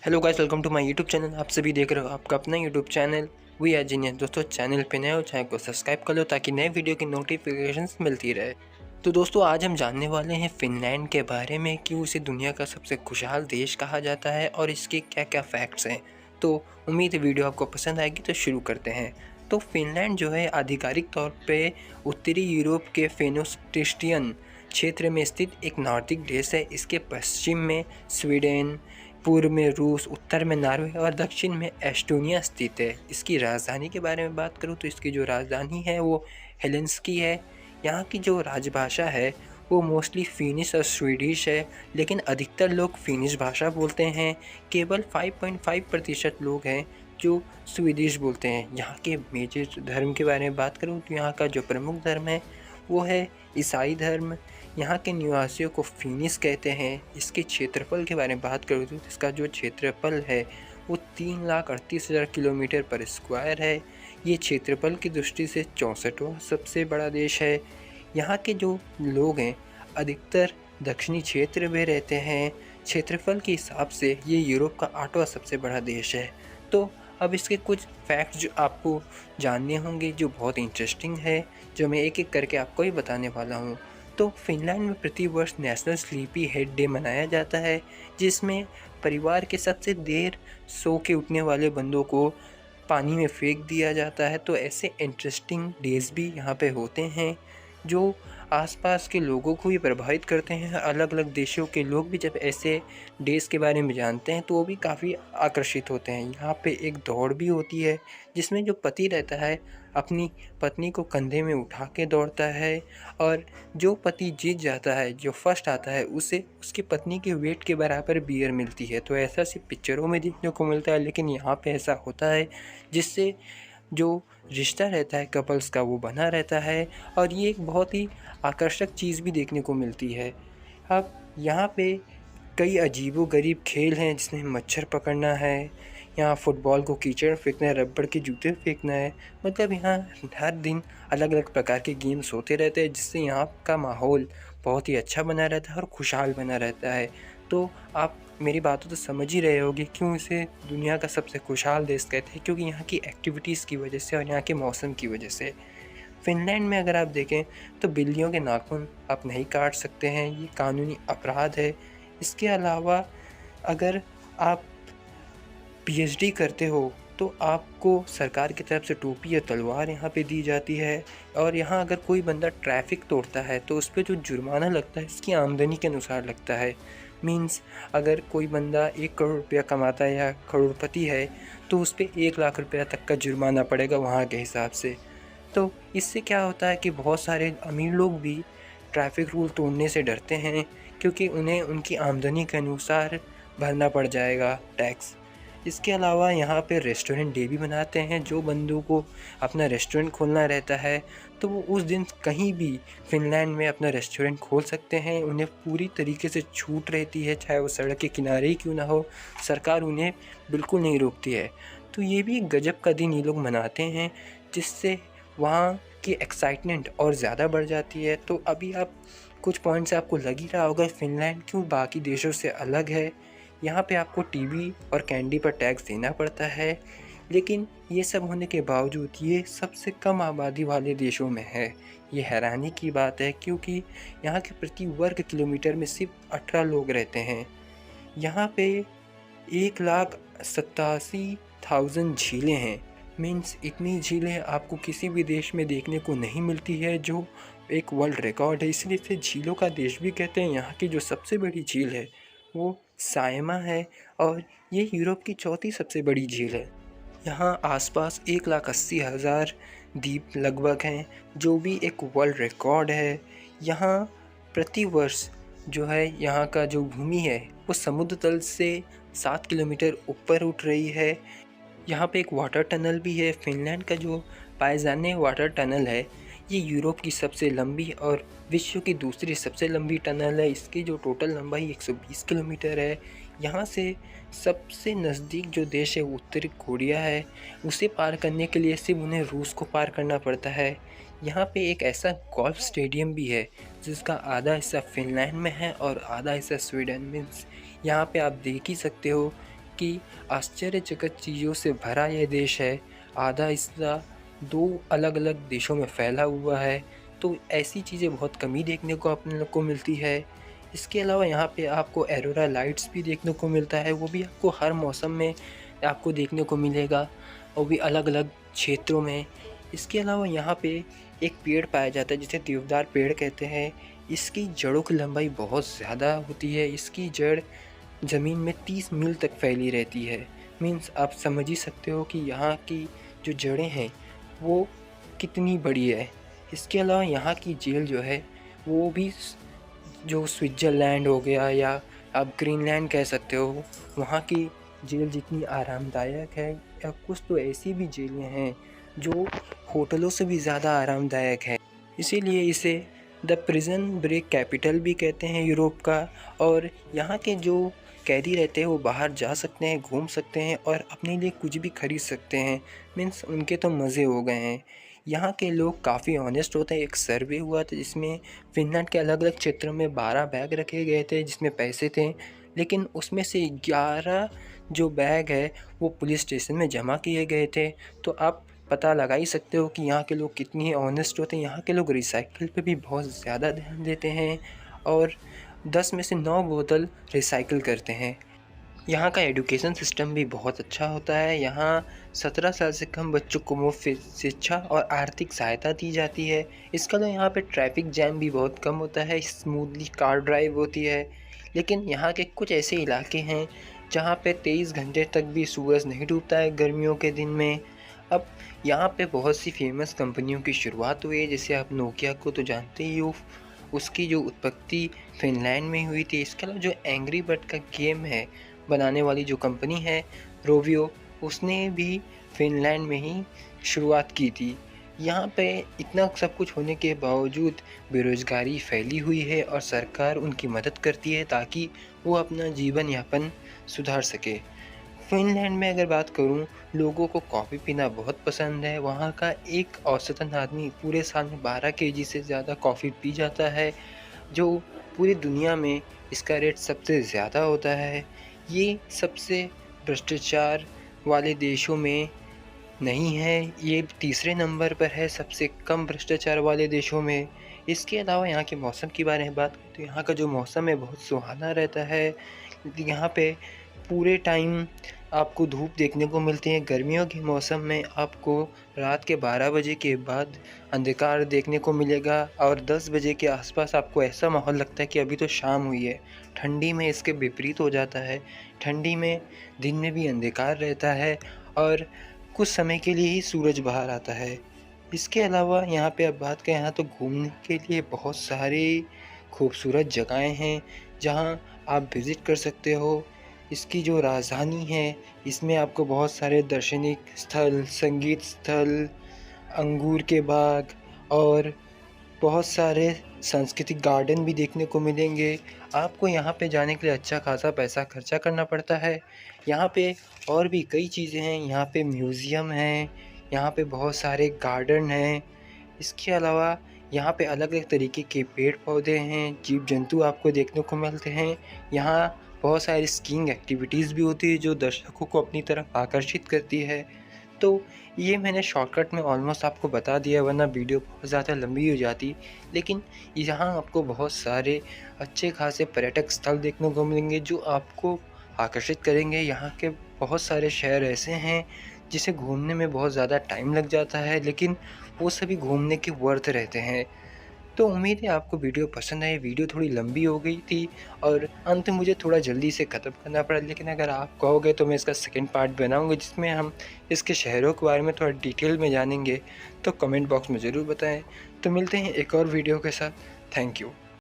Hello guys, welcome to my YouTube channel. आप सभी देख रहे हो आपका अपना YouTube channel we are genius. दोस्तों, चैनल पे नए हो चैनल को सब्सक्राइब कर लो ताकि नए वीडियो की नोटिफिकेशंस मिलती रहे। तो दोस्तों, आज हम जानने वाले हैं फिनलैंड के बारे में, क्यों इसे दुनिया का सबसे खुशहाल देश कहा जाता है और इसके क्या क्या फैक्ट्स हैं। तो उम्मीद है वीडियो आपको पसंद आएगी, तो शुरू करते हैं। तो फिनलैंड जो है आधिकारिक तौर पर उत्तरी यूरोप के फेनोस्टिस्टियन क्षेत्र में स्थित एक नॉर्डिक देश है। इसके पश्चिम में स्वीडन, पूर्व में रूस, उत्तर में नॉर्वे और दक्षिण में एस्टोनिया स्थित है। इसकी राजधानी के बारे में बात करूँ तो इसकी जो राजधानी है वो हेलेंस्की है। यहाँ की जो राजभाषा है वो मोस्टली फिनिश और स्वीडिश है, लेकिन अधिकतर लोग फिनिश भाषा बोलते हैं। केवल 5.5% लोग हैं जो स्वीडिश बोलते हैं। यहाँ के मेजर धर्म के बारे में बात करूँ तो यहाँ का जो प्रमुख धर्म है वो है ईसाई धर्म। यहाँ के निवासियों को फिनिश कहते हैं। इसके क्षेत्रफल के बारे में बात करूँ तो इसका जो क्षेत्रफल है वो 3,38,000 किलोमीटर पर स्क्वायर है। ये क्षेत्रफल की दृष्टि से 64वां सबसे बड़ा देश है। यहाँ के जो लोग हैं अधिकतर दक्षिणी क्षेत्र में रहते हैं। क्षेत्रफल के हिसाब से ये यूरोप का 8वां सबसे बड़ा देश है। तो अब इसके कुछ फैक्ट्स जो आपको जानने होंगे जो बहुत इंटरेस्टिंग है, जो मैं एक एक करके आपको ही बताने वाला हूँ। तो फिनलैंड में प्रति वर्ष नेशनल स्लीपी हेड डे मनाया जाता है, जिसमें परिवार के सबसे देर सो के उठने वाले बंदों को पानी में फेंक दिया जाता है। तो ऐसे इंटरेस्टिंग डेज भी यहाँ पे होते हैं जो आसपास के लोगों को भी प्रभावित करते हैं। अलग अलग देशों के लोग भी जब ऐसे डेज़ के बारे में जानते हैं तो वो भी काफ़ी आकर्षित होते हैं। यहाँ पे एक दौड़ भी होती है जिसमें जो पति रहता है अपनी पत्नी को कंधे में उठा के दौड़ता है, और जो पति जीत जाता है, जो फर्स्ट आता है, उसे उसकी पत्नी के वेट के बराबर बियर मिलती है। तो ऐसा सिर्फ पिक्चरों में देखने को मिलता है, लेकिन यहाँ पे ऐसा होता है जिससे जो रिश्ता रहता है कपल्स का वो बना रहता है, और ये एक बहुत ही आकर्षक चीज़ भी देखने को मिलती है। अब यहाँ पे कई अजीबो-गरीब खेल हैं, जिसमें मच्छर पकड़ना है, यहाँ फुटबॉल को कीचड़ फेंकना है, रबड़ के जूते फेंकना है। मतलब यहाँ हर दिन अलग अलग प्रकार के गेम्स होते रहते हैं, जिससे यहाँ का माहौल बहुत ही अच्छा बना रहता है और खुशहाल बना रहता है। तो आप मेरी बातों तो समझ ही रहे होगे क्यों इसे दुनिया का सबसे खुशहाल देश कहते हैं, क्योंकि यहाँ की एक्टिविटीज़ की वजह से और यहाँ के मौसम की वजह से। फिनलैंड में अगर आप देखें तो बिल्लियों के नाखून आप नहीं काट सकते हैं, ये कानूनी अपराध है। इसके अलावा अगर आप पीएचडी करते हो तो आपको सरकार की तरफ से टोपी या तलवार यहाँ पे दी जाती है। और यहाँ अगर कोई बंदा ट्रैफिक तोड़ता है तो उस पर जो जुर्माना लगता है इसकी आमदनी के अनुसार लगता है। मीन्स अगर कोई बंदा 1 करोड़ रुपया कमाता है या करोड़पति है तो उस पर 1 लाख रुपया तक का जुर्माना पड़ेगा वहाँ के हिसाब से। तो इससे क्या होता है कि बहुत सारे अमीर लोग भी ट्रैफिक रूल तोड़ने से डरते हैं, क्योंकि उन्हें उनकी आमदनी के अनुसार भरना पड़ जाएगा टैक्स। इसके अलावा यहाँ पे रेस्टोरेंट डे भी मनाते हैं। जो बंदों को अपना रेस्टोरेंट खोलना रहता है तो वो उस दिन कहीं भी फिनलैंड में अपना रेस्टोरेंट खोल सकते हैं। उन्हें पूरी तरीके से छूट रहती है, चाहे वो सड़क के किनारे ही क्यों ना हो, सरकार उन्हें बिल्कुल नहीं रोकती है। तो ये भी एक गजब का दिन ये लोग मनाते हैं, जिससे वहाँ की एक्साइटमेंट और ज़्यादा बढ़ जाती है। तो अभी आप कुछ पॉइंट से आपको लग ही रहा होगा फिनलैंड क्यों बाकी देशों से अलग है। यहाँ पे आपको टीवी और कैंडी पर टैक्स देना पड़ता है, लेकिन ये सब होने के बावजूद ये सबसे कम आबादी वाले देशों में है। ये हैरानी की बात है, क्योंकि यहाँ के प्रति वर्ग किलोमीटर में सिर्फ 18 लोग रहते हैं। यहाँ पे 1,87,000 झीलें हैं। मीन्स इतनी झीलें आपको किसी भी देश में देखने को नहीं मिलती है, जो एक वर्ल्ड रिकॉर्ड है। इसलिए इसे झीलों का देश भी कहते हैं। यहाँ की जो सबसे बड़ी झील है वो सायमा है, और ये यूरोप की चौथी सबसे बड़ी झील है। यहाँ आसपास 1,80,000 द्वीप लगभग हैं, जो भी एक वर्ल्ड रिकॉर्ड है। यहाँ प्रति वर्ष जो है यहाँ का जो भूमि है वो समुद्र तल से 7 किलोमीटर ऊपर उठ रही है। यहाँ पे एक वाटर टनल भी है। फिनलैंड का जो पायजाने वाटर टनल है ये यूरोप की सबसे लंबी और विश्व की दूसरी सबसे लंबी टनल है। इसकी जो टोटल लंबाई 120 किलोमीटर है। यहाँ से सबसे नज़दीक जो देश है वो उत्तरी कोरिया है। उसे पार करने के लिए सिर्फ उन्हें रूस को पार करना पड़ता है। यहाँ पे एक ऐसा गोल्फ स्टेडियम भी है जिसका आधा हिस्सा फिनलैंड में है और आधा हिस्सा स्वीडन में। यहाँ पे आप देख ही सकते हो कि आश्चर्यचकित चीज़ों से भरा यह देश है। आधा हिस्सा 2 अलग-अलग देशों में फैला हुआ है, तो ऐसी चीज़ें बहुत कम ही देखने को अपने लोग को मिलती है। इसके अलावा यहाँ पे आपको ऑरोरा लाइट्स भी देखने को मिलता है, वो भी आपको हर मौसम में आपको देखने को मिलेगा, वो भी अलग-अलग क्षेत्रों में। इसके अलावा यहाँ पे एक पेड़ पाया जाता है जिसे देवदार पेड़ कहते हैं। इसकी जड़ों की लंबाई बहुत ज़्यादा होती है, इसकी जड़ ज़मीन में 30 मील तक फैली रहती है। मीन्स आप समझ ही सकते हो कि यहाँ की जो जड़ें हैं वो कितनी बड़ी है। इसके अलावा यहाँ की झील जो है वो भी जो स्विट्ज़रलैंड हो गया या आप ग्रीनलैंड कह सकते हो, वहाँ की झील जितनी आरामदायक है, या कुछ तो ऐसी भी झीलें हैं जो होटलों से भी ज़्यादा आरामदायक है। इसीलिए इसे द प्रिजन ब्रेक कैपिटल भी कहते हैं यूरोप का। और यहाँ के जो कैदी रहते हैं वो बाहर जा सकते हैं, घूम सकते हैं और अपने लिए कुछ भी खरीद सकते हैं। मीन्स उनके तो मज़े हो गए हैं। यहाँ के लोग काफ़ी ऑनेस्ट होते हैं। एक सर्वे हुआ था जिसमें फिनलैंड के अलग अलग क्षेत्रों में 12 बैग रखे गए थे जिसमें पैसे थे, लेकिन उसमें से 11 जो बैग है वो पुलिस स्टेशन में जमा किए गए थे। तो आप पता लगा ही सकते हो कि यहाँ के लोग कितनी ऑनेस्ट होते हैं। यहाँ के लोग रिसाइकिल पे भी बहुत ज़्यादा ध्यान देते हैं और 10 में से 9 बोतल रिसाइकिल करते हैं। यहाँ का एजुकेशन सिस्टम भी बहुत अच्छा होता है। यहाँ 17 साल से कम बच्चों को मुफ्त शिक्षा और आर्थिक सहायता दी जाती है। इसके अलावा यहाँ पे ट्रैफिक जैम भी बहुत कम होता है, स्मूथली कार ड्राइव होती है। लेकिन यहाँ के कुछ ऐसे इलाके हैं जहाँ पे 23 घंटे तक भी सूरज नहीं डूबता है गर्मियों के दिन में। अब यहाँ पे बहुत सी फेमस कंपनियों की शुरुआत हुई है, जैसे आप नोकिया को तो जानते ही हो, उसकी जो उत्पत्ति फिनलैंड में हुई थी। इसके अलावा जो एंग्री बर्ड का गेम है बनाने वाली जो कंपनी है रोवियो, उसने भी फिनलैंड में ही शुरुआत की थी। यहाँ पे इतना सब कुछ होने के बावजूद बेरोज़गारी फैली हुई है और सरकार उनकी मदद करती है ताकि वो अपना जीवन यापन सुधार सके। फिनलैंड में अगर बात करूँ, लोगों को कॉफ़ी पीना बहुत पसंद है। वहाँ का एक औसतन आदमी पूरे साल में 12 केजी से ज़्यादा कॉफ़ी पी जाता है, जो पूरी दुनिया में इसका रेट सबसे ज़्यादा होता है। ये सबसे भ्रष्टाचार वाले देशों में नहीं है, ये तीसरे नंबर पर है सबसे कम भ्रष्टाचार वाले देशों में। इसके अलावा यहाँ के मौसम के बारे में बात करें तो यहाँ का जो मौसम है बहुत सुहाना रहता है। यहाँ पे पूरे टाइम आपको धूप देखने को मिलती है। गर्मियों के मौसम में आपको रात के 12 बजे के बाद अंधकार देखने को मिलेगा और 10 बजे के आसपास आपको ऐसा माहौल लगता है कि अभी तो शाम हुई है। ठंडी में इसके विपरीत हो जाता है। ठंडी में दिन में भी अंधकार रहता है और कुछ समय के लिए ही सूरज बाहर आता है। इसके अलावा यहाँ पे अब बात करें, यहाँ तो घूमने के लिए बहुत सारी खूबसूरत जगहें हैं जहाँ आप विज़िट कर सकते हो। इसकी जो राजधानी है, इसमें आपको बहुत सारे दार्शनिक स्थल, संगीत स्थल, अंगूर के बाग और बहुत सारे सांस्कृतिक गार्डन भी देखने को मिलेंगे। आपको यहाँ पे जाने के लिए अच्छा खासा पैसा खर्चा करना पड़ता है। यहाँ पे और भी कई चीज़ें हैं, यहाँ पे म्यूज़ियम हैं, यहाँ पे बहुत सारे गार्डन हैं। इसके अलावा यहाँ पे अलग-अलग तरीके के पेड़-पौधे हैं, जीव-जंतु आपको देखने को मिलते हैं। यहाँ बहुत सारी स्कीइंग एक्टिविटीज़ भी होती है जो दर्शकों को अपनी तरफ आकर्षित करती है। तो ये मैंने शॉर्टकट में ऑलमोस्ट आपको बता दिया, वरना वीडियो बहुत ज़्यादा लंबी हो जाती। लेकिन यहाँ आपको बहुत सारे अच्छे खासे पर्यटक स्थल देखने को मिलेंगे जो आपको आकर्षित करेंगे। यहाँ के बहुत सारे शहर ऐसे हैं जिसे घूमने में बहुत ज़्यादा टाइम लग जाता है, लेकिन वो सभी घूमने के वर्थ रहते हैं। तो उम्मीद है आपको वीडियो पसंद आई। वीडियो थोड़ी लंबी हो गई थी और अंत मुझे थोड़ा जल्दी से ख़त्म करना पड़ा, लेकिन अगर आप कहोगे तो मैं इसका सेकंड पार्ट बनाऊंगा जिसमें हम इसके शहरों के बारे में थोड़ा डिटेल में जानेंगे। तो कमेंट बॉक्स में ज़रूर बताएं। तो मिलते हैं एक और वीडियो के साथ। Thank you.